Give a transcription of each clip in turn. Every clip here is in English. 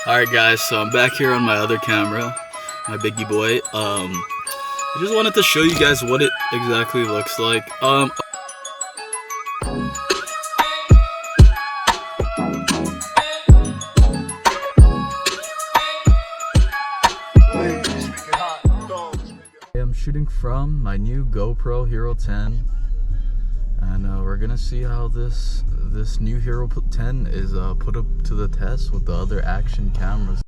Alright guys, so I'm back here on my other camera, my biggie boy. I just wanted to show you guys what it exactly looks like. I'm shooting from my new GoPro Hero 10, and we're gonna see how this new Hero 10 is put up to the test with the other action cameras.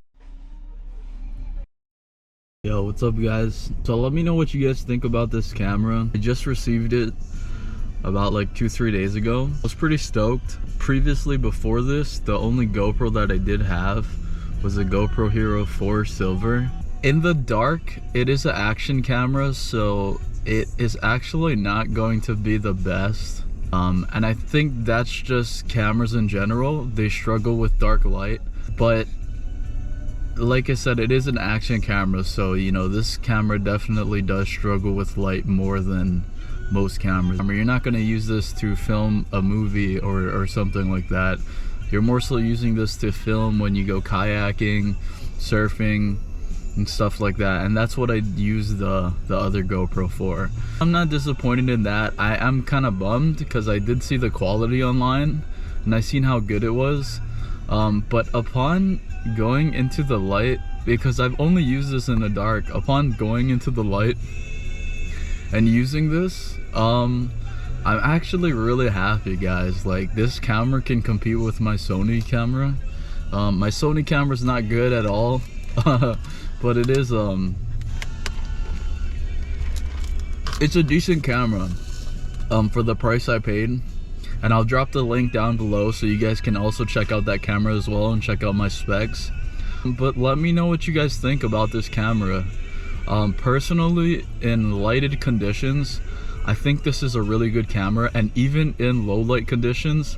Yo, what's up guys? So let me know what you guys think about this camera. I just received it about like 2-3 days ago. I was pretty stoked. Previously, before this, the only GoPro that I did have was a GoPro Hero 4 Silver. In the dark, it is an action camera, so it is actually not going to be the best. And I think that's just cameras in general. They struggle with dark light. But like I said, it is an action camera, so you know, this camera definitely does struggle with light more than most cameras. I mean, you're not going to use this to film a movie or something like that. You're more so using this to film when you go kayaking, surfing, and stuff like that, and that's what I use the other GoPro for. I'm not disappointed in that. I am kind of bummed because I did see the quality online and I seen how good it was, but upon going into the light, because I've only used this in the dark, upon going into the light and using this, I'm actually really happy, guys. Like, this camera can compete with my Sony camera. My Sony camera's not good at all. But it is it's a decent camera for the price I paid, and I'll drop the link down below so you guys can also check out that camera as well and check out my specs. But let me know what you guys think about this camera. Personally, in lighted conditions, I think this is a really good camera, and even in low light conditions,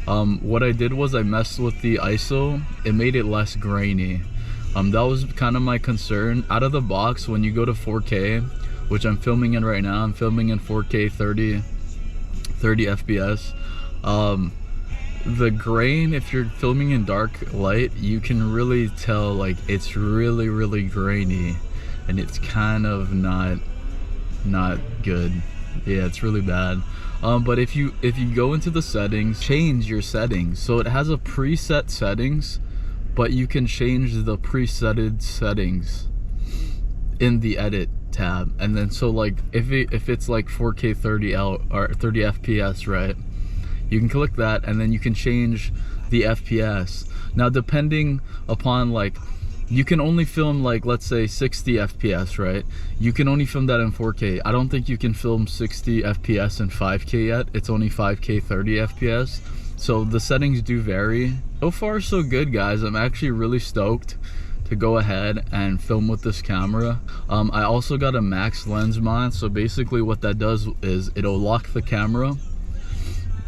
what I did was I messed with the ISO. It made it less grainy. That was kind of my concern. Out of the box, when you go to 4K, which I'm filming in right now, I'm filming in 4K 30 FPS. The grain, if you're filming in dark light, you can really tell, like, it's really grainy, and it's kind of not good. Yeah, it's really bad. But if you go into the settings, change your settings. So it has a preset settings, but you can change the presetted settings in the edit tab. And then, so like if it's like 4K 30L or 30 FPS, right, you can click that and then you can change the FPS. Now, depending upon, like, you can only film, like, let's say 60 FPS, right? You can only film that in 4K. I don't think you can film 60 FPS in 5K yet. It's only 5K 30 FPS. So the settings do vary. So far so good, guys. I'm actually really stoked to go ahead and film with this camera. I also got a max lens mod. So basically what that does is it'll lock the camera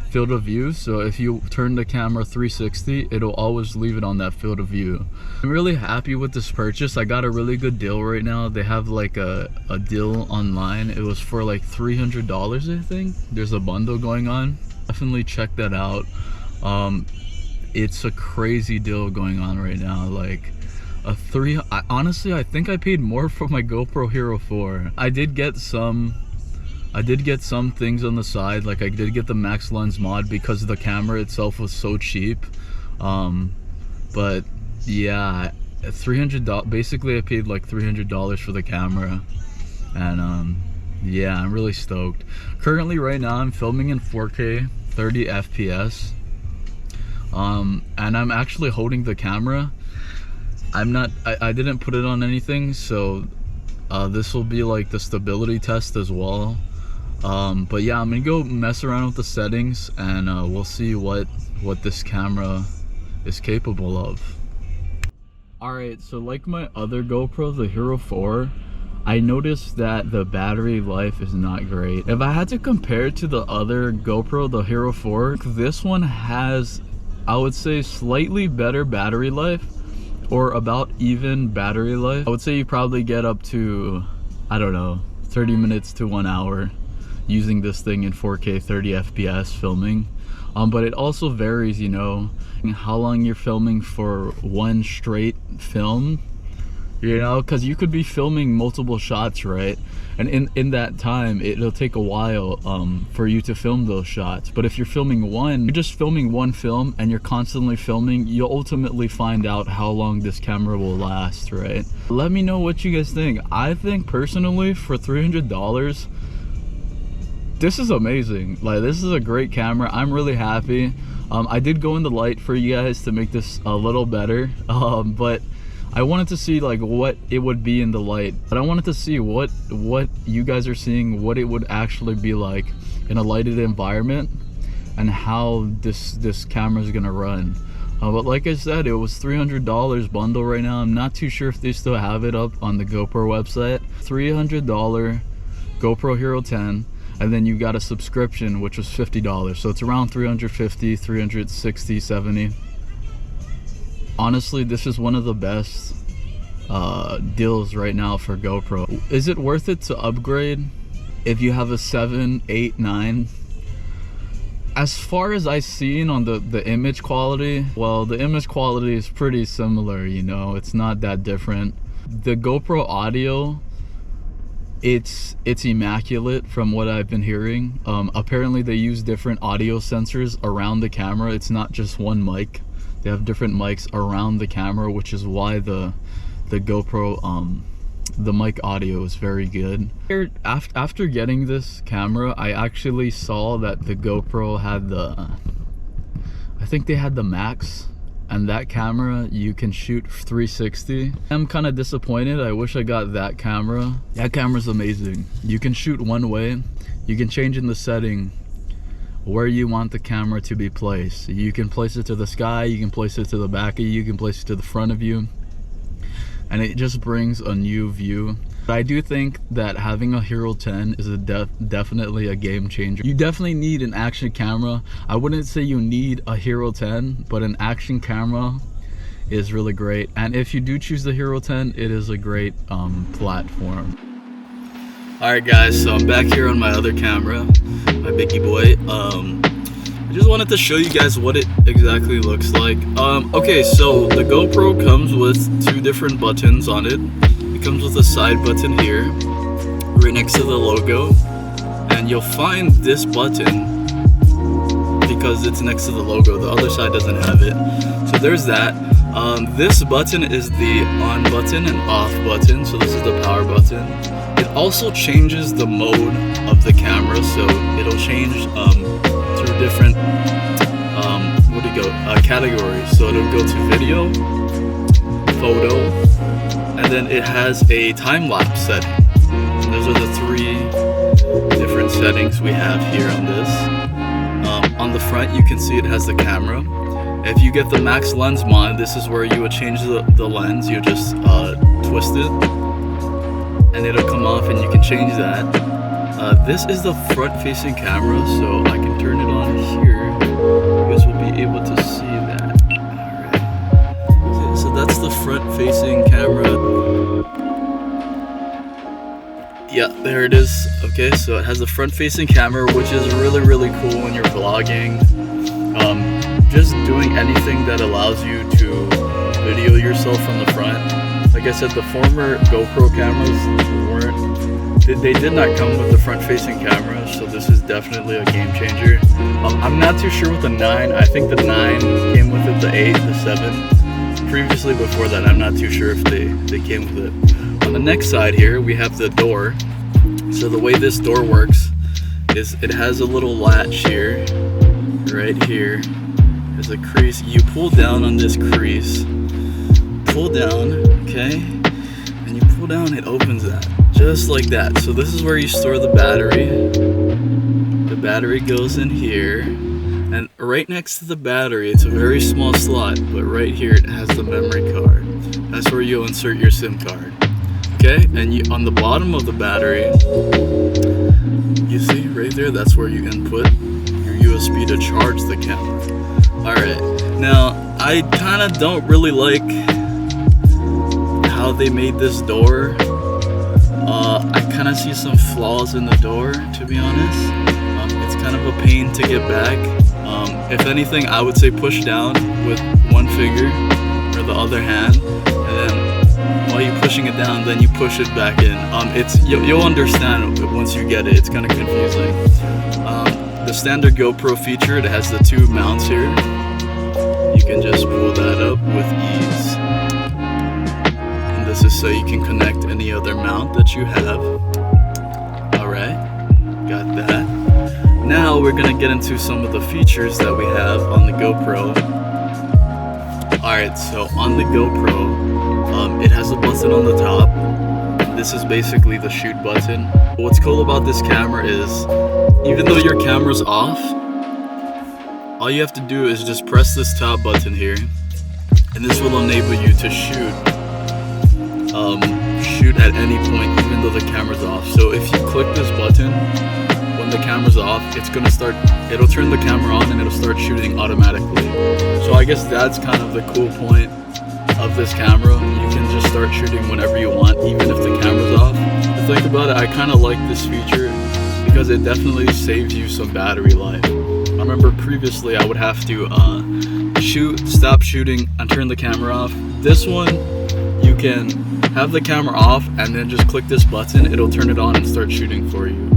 field of view. So if you turn the camera 360, it'll always leave it on that field of view. I'm really happy with this purchase. I got a really good deal right now. They have like a deal online. It was for like $300, I think. There's a bundle going on. Definitely check that out. It's a crazy deal going on right now. Like honestly, I think I paid more for my GoPro Hero 4. I did get some things on the side. Like, I did get the max lens mod because the camera itself was so cheap. But yeah, $300. Basically, I paid like $300 for the camera, and yeah, I'm really stoked. Currently, right now, I'm filming in 4K 30 FPS, and I'm actually holding the camera. I didn't put it on anything, so this will be like the stability test as well. But yeah, I'm gonna go mess around with the settings, and we'll see what this camera is capable of. Alright, so like my other GoPro, the Hero 4, I noticed that the battery life is not great. If I had to compare it to the other GoPro, the Hero 4, this one has, I would say, slightly better battery life, or about even battery life. I would say you probably get up to, I don't know, 30 minutes to 1 hour using this thing in 4K 30 FPS filming. but it also varies, you know, how long you're filming for one straight film, you know, because you could be filming multiple shots, right? And in that time, it'll take a while for you to film those shots. But if you're just filming one film and you're constantly filming, you'll ultimately find out how long this camera will last, right? Let me know what you guys think. I think personally, for $300, this is amazing. Like, this is a great camera. I'm really happy. I did go in the light for you guys to make this a little better, but I wanted to see like what it would be in the light, but I wanted to see what you guys are seeing, what it would actually be like in a lighted environment, and how this camera is gonna run. But like I said, it was $300 bundle right now. I'm not too sure if they still have it up on the GoPro website. $300 GoPro Hero 10, and then you got a subscription which was $50, so it's around $350, $360, $70. Honestly, this is one of the best deals right now for GoPro. Is it worth it to upgrade if you have a 7, 8, 9? As far as I've seen on the image quality, well, the image quality is pretty similar, you know, it's not that different. The GoPro audio, it's immaculate from what I've been hearing. Apparently they use different audio sensors around the camera. It's not just one mic. They have different mics around the camera, which is why the GoPro the mic audio is very good. After getting this camera, I actually saw that the GoPro had I think they had the Max, and that camera you can shoot 360. I'm kind of disappointed. I wish I got that camera. That camera's amazing. You can shoot one way. You can change in the setting where you want the camera to be placed. You can place it to the sky, you can place it to the back of you, you can place it to the front of you, and it just brings a new view. I do think that having a Hero 10 is definitely a game changer. You definitely need an action camera. I wouldn't say you need a Hero 10, but an action camera is really great. And if you do choose the Hero 10, it is a great platform. Alright guys, so I'm back here on my other camera, my biggie boy. I just wanted to show you guys what it exactly looks like. Okay, so the GoPro comes with 2 different buttons on it. It comes with a side button here, right next to the logo. And you'll find this button because it's next to the logo. The other side doesn't have it. So there's that. This button is the on button and off button. So this is the power button. It also changes the mode of the camera, so it'll change through different categories. So it'll go to video, photo, and then it has a time-lapse setting. And those are the 3 different settings we have here on this. On the front, you can see it has the camera. If you get the max lens mod, this is where you would change the lens. You just twist it, and it'll come off, and you can change that. This is the front-facing camera, so I can turn it on here. You guys will be able to see that. Alright. So that's the front-facing camera. Yeah, there it is. Okay, so it has a front-facing camera, which is really, really cool when you're vlogging. Just doing anything that allows you to video yourself from the front. Like I said, the former GoPro cameras they did not come with the front-facing camera, so this is definitely a game changer. I'm not too sure with the 9. I think the 9 came with it, the 8, the 7. Previously, before that, I'm not too sure if they came with it. On the next side here, we have the door. So the way this door works is it has a little latch here, right here. There's a crease. You pull down on this crease, pull down, okay, and you pull down, it opens that, just like that. So this is where you store the battery. The battery goes in here, and right next to the battery, it's a very small slot, but right here it has the memory card. That's where you'll insert your SIM card. Okay, and on the bottom of the battery, you see right there, that's where you input your USB to charge the camera. Alright, now I kind of don't really like how they made this door. I kind of see some flaws in the door, to be honest. It's kind of a pain to get back. If anything, I would say push down with one finger or the other hand, and then while you're pushing it down, then you push it back in. You'll understand once you get it. It's kind of confusing. The standard GoPro feature, it has the two mounts here. You can just pull that up with ease. And this is so you can connect any other mount that you have. Alright, got that. Now we're gonna get into some of the features that we have on the GoPro. Alright, so on the GoPro, it has a button on the top. This is basically the shoot button. What's cool about this camera is, even though your camera's off, all you have to do is just press this top button here, and this will enable you to shoot at any point, even though the camera's off. So if you click this button when the camera's off, it'll turn the camera on and it'll start shooting automatically. So I guess that's kind of the cool point of this camera. You can just start shooting whenever you want, even if the camera's off. To think about it, I kind of like this feature because it definitely saves you some battery life. I remember previously I would have to stop shooting and turn the camera off. This one, you can have the camera off and then just click this button, it'll turn it on and start shooting for you.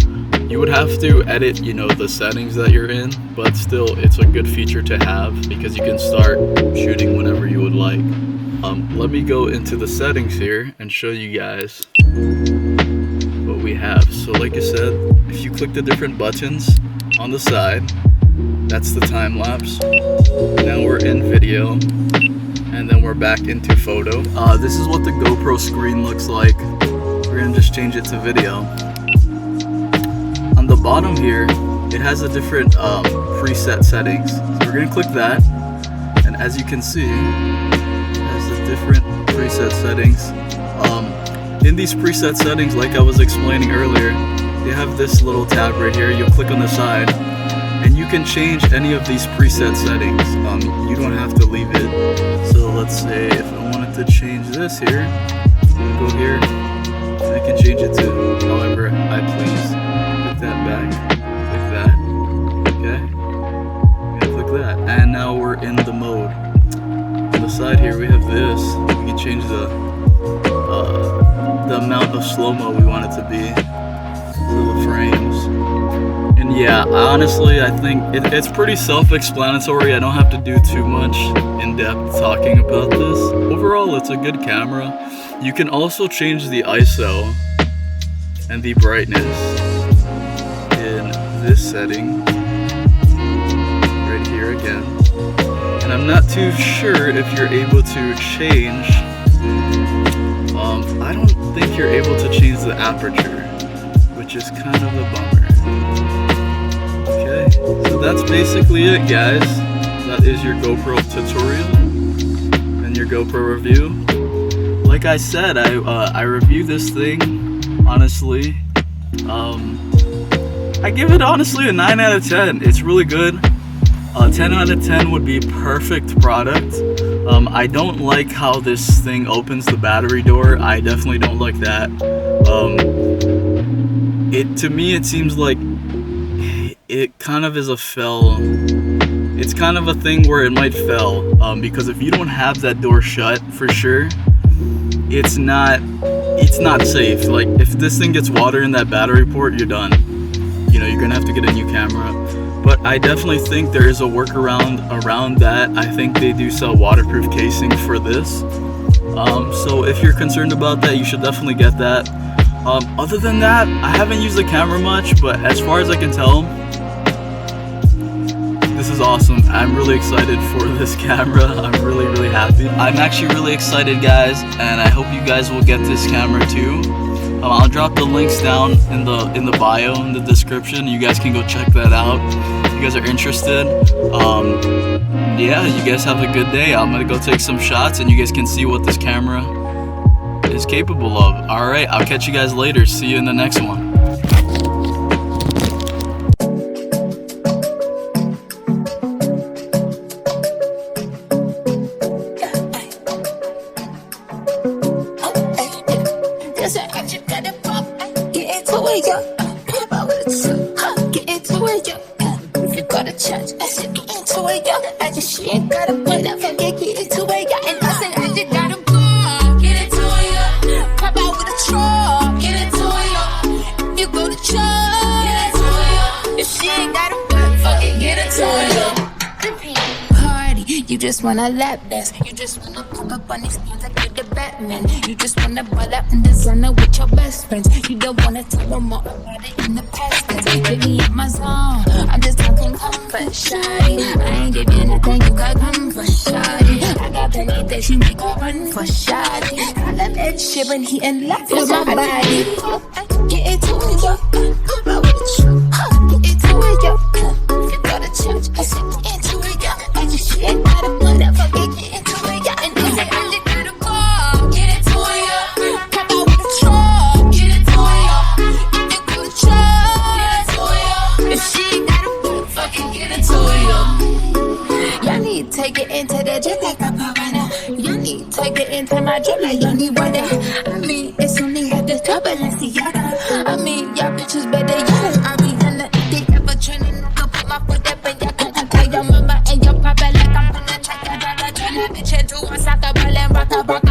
You would have to edit, the settings that you're in, but still it's a good feature to have because you can start shooting whenever you would like. Let me go into the settings here and show you guys what we have. So like I said, if you click the different buttons on the side, that's the time lapse. Now we're in video, and then we're back into photo. This is what the GoPro screen looks like. We're gonna just change it to video. On the bottom here, it has a different preset settings. So we're gonna click that, and as you can see, it has the different preset settings. In these preset settings, like I was explaining earlier, you have this little tab right here. You'll click on the side, and you can change any of these preset settings. You don't have to leave it. So let's say if I wanted to change this here, go here, I can change it to however I please. Click that back, click that, okay, and click that. And now we're in the mode. On the side here we have this. We can change the amount of slow-mo we want it to be. So the frames. And yeah, honestly, I think it's pretty self-explanatory. I don't have to do too much in-depth talking about this. Overall, it's a good camera. You can also change the ISO and the brightness in this setting right here again. And I'm not too sure if you're able to change. I don't think you're able to change the aperture, which is kind of a bummer. Okay, so that's basically it, guys. That is your GoPro tutorial and your GoPro review. Like I said, I reviewed this thing, honestly. I give it honestly a 9 out of 10. It's really good. 10 out of 10 would be perfect product. I don't like how this thing opens the battery door. I definitely don't like that. To me, it seems like it kind of is a fail. It's kind of a thing where it might fail, because if you don't have that door shut for sure, it's not safe. Like if this thing gets water in that battery port, you're done. You're gonna have to get a new camera. But I definitely think there is a workaround around that. I think they do sell waterproof casing for this. So if you're concerned about that, you should definitely get that. Other than that, I haven't used the camera much, but as far as I can tell, this is awesome. I'm really excited for this camera. I'm really, really happy. I'm actually really excited, guys, and I hope you guys will get this camera too. I'll drop the links down in the bio, in the description. You guys can go check that out if you guys are interested. Yeah, you guys have a good day. I'm gonna go take some shots and you guys can see what this camera is capable of. Alright, I'll catch you guys later. See you in the next one. Get into it, yo. If you got a chance, she ain't got a point up and get it to her, yeah. And I said, I just got a ball, get it to her. Pop out with a truck, get it to her. You go to church, get it to her. If she ain't got a butt, fucking get it to her. Party, you just wanna lap dance. You just wanna pop up on these guns like you're the Batman. You just wanna ball up in the designer with your best friends. You don't wanna tell them more about it in the past tense. Get me in my zone, I'm just talking comfort, shawty. I ain't give you nothing, you got comfort, shawty. I got plenty that you make a run for, shawty. I love Ed Sheeran, he in love with my body. Get into it, yo. Come out with the truth. Get into it, yo. You go to church, I said get into it, yo. And she ain't got a motherfucker, get into it, yo. And I said I just got a ball, get into it, yo. Come out with the truck, get into it, yo. You go to church, get into it, yo. If she ain't got a motherfucker, get into it, yo. Y'all need to take it into the jet like a piranha. Y'all need to take it into my jet like y'all need water. I mean, it's only had this turbulence, yada. I mean, y'all bitches better yada. I be in the ever training, I can put my foot up and y'all can tell your mama and your papa like I'm gonna check that. Turn that bitch into a soccer ball and rock a